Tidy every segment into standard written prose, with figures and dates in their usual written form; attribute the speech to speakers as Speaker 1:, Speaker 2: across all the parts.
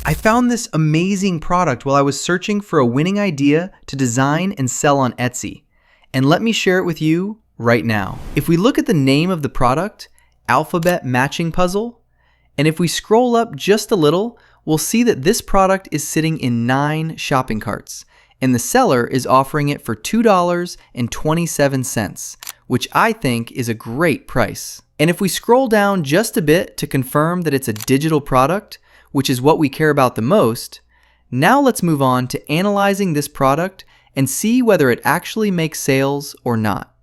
Speaker 1: I found this amazing product while I was searching for a winning idea to design and sell on Etsy. And let me share it with you right now. If we look at the name of the product, Alphabet Matching Puzzle, and if we scroll up just a little, we'll see that this product is sitting in 9 shopping carts, and the seller is offering it for $2.27, which I think is a great price. And if we scroll down just a bit to confirm that it's a digital product, which is what we care about the most, now let's move on to analyzing this product and see whether it actually makes sales or not.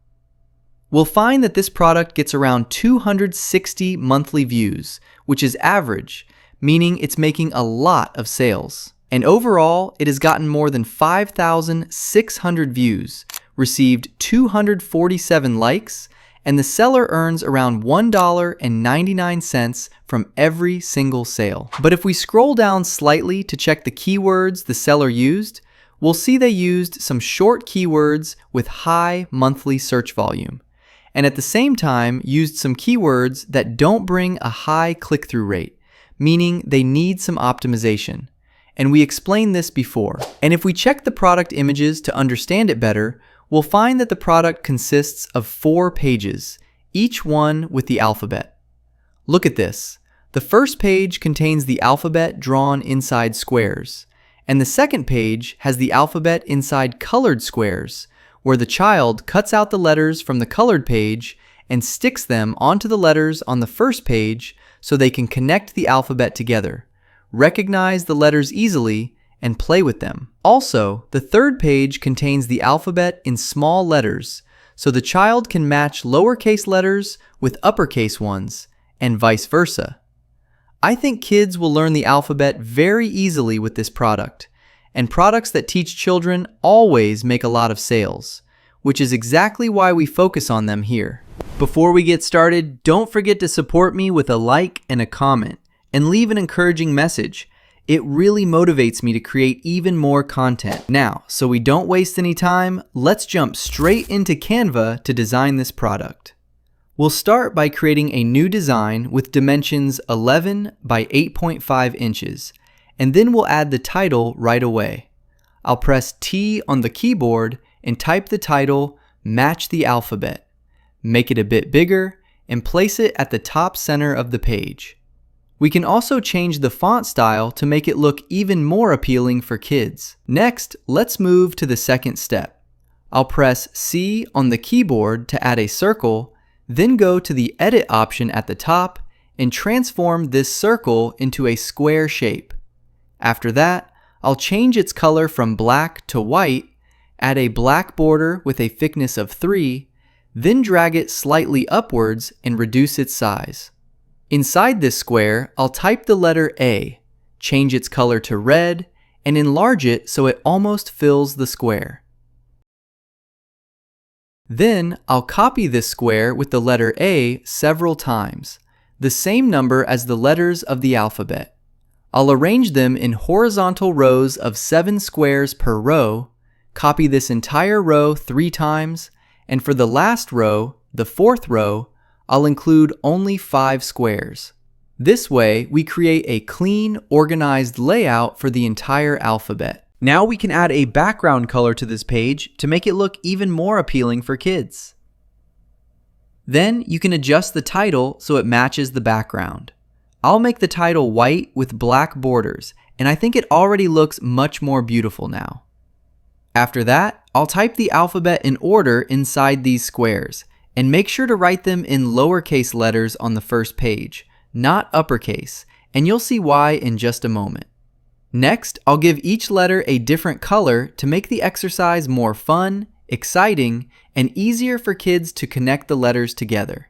Speaker 1: We'll find that this product gets around 260 monthly views, which is average, meaning it's making a lot of sales. And overall, it has gotten more than 5,600 views, received 247 likes, and the seller earns around $1.99 from every single sale. But if we scroll down slightly to check the keywords the seller used, we'll see they used some short keywords with high monthly search volume, and at the same time used some keywords that don't bring a high click-through rate, meaning they need some optimization. And we explained this before. And if we check the product images to understand it better, we'll find that the product consists of 4 pages, each one with the alphabet. Look at this. The first page contains the alphabet drawn inside squares, and the second page has the alphabet inside colored squares, where the child cuts out the letters from the colored page and sticks them onto the letters on the first page so they can connect the alphabet together, recognize the letters easily, and play with them. Also, the third page contains the alphabet in small letters, so the child can match lowercase letters with uppercase ones, and vice versa. I think kids will learn the alphabet very easily with this product, and products that teach children always make a lot of sales, which is exactly why we focus on them here. Before we get started, don't forget to support me with a like and a comment, and leave an encouraging message. It really motivates me to create even more content. Now, so we don't waste any time, let's jump straight into Canva to design this product. We'll start by creating a new design with dimensions 11 by 8.5 inches, and then we'll add the title right away. I'll press T on the keyboard and type the title, Match the Alphabet. Make it a bit bigger, and place it at the top center of the page. We can also change the font style to make it look even more appealing for kids. Next, let's move to the second step. I'll press C on the keyboard to add a circle, then go to the Edit option at the top and transform this circle into a square shape. After that, I'll change its color from black to white, add a black border with a thickness of 3, then drag it slightly upwards and reduce its size. Inside this square, I'll type the letter A, change its color to red, and enlarge it so it almost fills the square. Then, I'll copy this square with the letter A several times, the same number as the letters of the alphabet. I'll arrange them in horizontal rows of 7 squares per row, copy this entire row 3 times, and for the last row, the 4th row, I'll include only 5 squares. This way, we create a clean, organized layout for the entire alphabet. Now we can add a background color to this page to make it look even more appealing for kids. Then you can adjust the title so it matches the background. I'll make the title white with black borders, and I think it already looks much more beautiful now. After that, I'll type the alphabet in order inside these squares, and make sure to write them in lowercase letters on the first page, not uppercase, and you'll see why in just a moment. Next, I'll give each letter a different color to make the exercise more fun, exciting, and easier for kids to connect the letters together.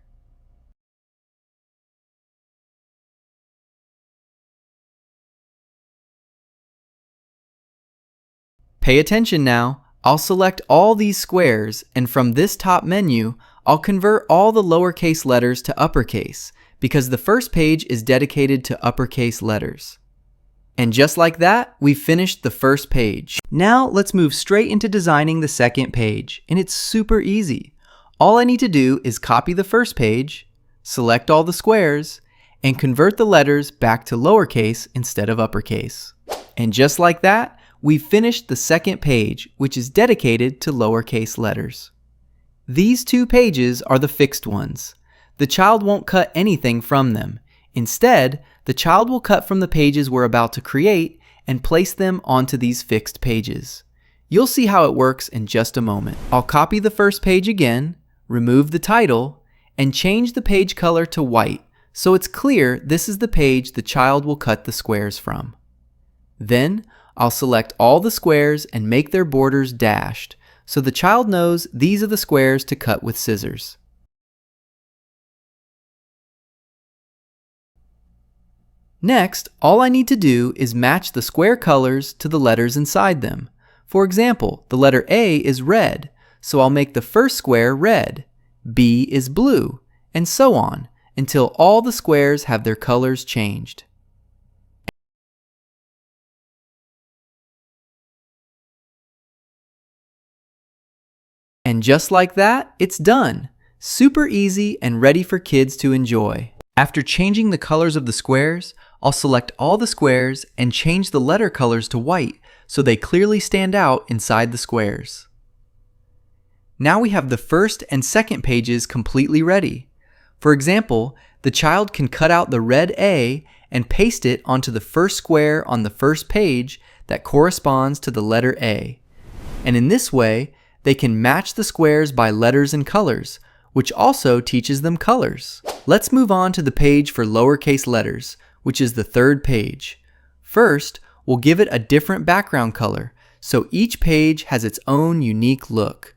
Speaker 1: Pay attention now. I'll select all these squares, and from this top menu, I'll convert all the lowercase letters to uppercase, because the first page is dedicated to uppercase letters. And just like that, we've finished the first page. Now let's move straight into designing the second page, and it's super easy. All I need to do is copy the first page, select all the squares, and convert the letters back to lowercase instead of uppercase. And just like that, we've finished the second page, which is dedicated to lowercase letters. These two pages are the fixed ones. The child won't cut anything from them. Instead, the child will cut from the pages we're about to create and place them onto these fixed pages. You'll see how it works in just a moment. I'll copy the first page again, remove the title, and change the page color to white so it's clear this is the page the child will cut the squares from. Then, I'll select all the squares and make their borders dashed so the child knows these are the squares to cut with scissors. Next, all I need to do is match the square colors to the letters inside them. For example, the letter A is red, so I'll make the first square red. B is blue, and so on, until all the squares have their colors changed. And just like that, it's done. Super easy and ready for kids to enjoy. After changing the colors of the squares, I'll select all the squares and change the letter colors to white so they clearly stand out inside the squares. Now we have the first and second pages completely ready. For example, the child can cut out the red A and paste it onto the first square on the first page that corresponds to the letter A. And in this way, they can match the squares by letters and colors, which also teaches them colors. Let's move on to the page for lowercase letters, which is the third page. First, we'll give it a different background color, so each page has its own unique look.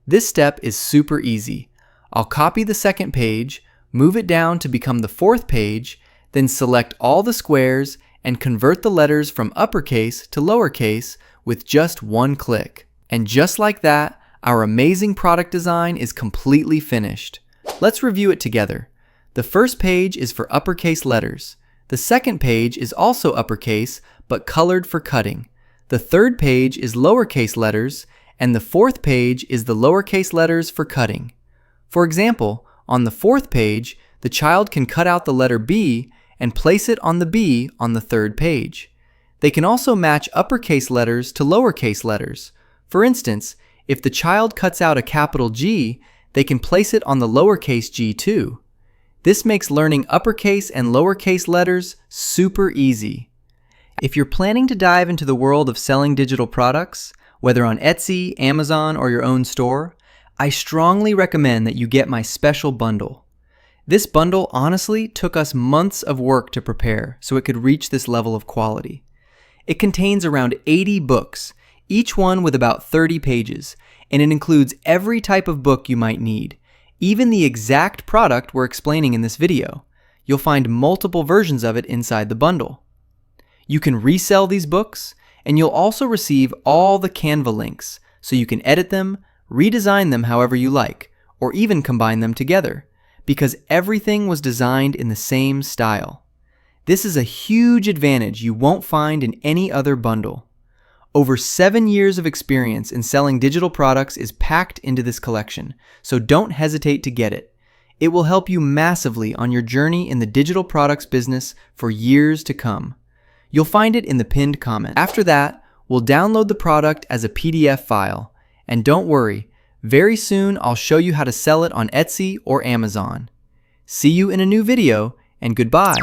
Speaker 1: This step is super easy. I'll copy the second page, move it down to become the fourth page, then select all the squares and convert the letters from uppercase to lowercase with just one click. And just like that, our amazing product design is completely finished. Let's review it together. The first page is for uppercase letters. The second page is also uppercase, but colored for cutting. The third page is lowercase letters, and the fourth page is the lowercase letters for cutting. For example, on the fourth page, the child can cut out the letter B and place it on the B on the third page. They can also match uppercase letters to lowercase letters. For instance, if the child cuts out a capital G, they can place it on the lowercase g too. This makes learning uppercase and lowercase letters super easy. If you're planning to dive into the world of selling digital products, whether on Etsy, Amazon, or your own store, I strongly recommend that you get my special bundle. This bundle honestly took us months of work to prepare so it could reach this level of quality. It contains around 80 books, each one with about 30 pages, and it includes every type of book you might need, even the exact product we're explaining in this video. You'll find multiple versions of it inside the bundle. You can resell these books, and you'll also receive all the Canva links, so you can edit them, redesign them however you like, or even combine them together, because everything was designed in the same style. This is a huge advantage you won't find in any other bundle. Over 7 years of experience in selling digital products is packed into this collection, so don't hesitate to get it. It will help you massively on your journey in the digital products business for years to come. You'll find it in the pinned comment. After that, we'll download the product as a PDF file. And don't worry, very soon I'll show you how to sell it on Etsy or Amazon. See you in a new video, and goodbye.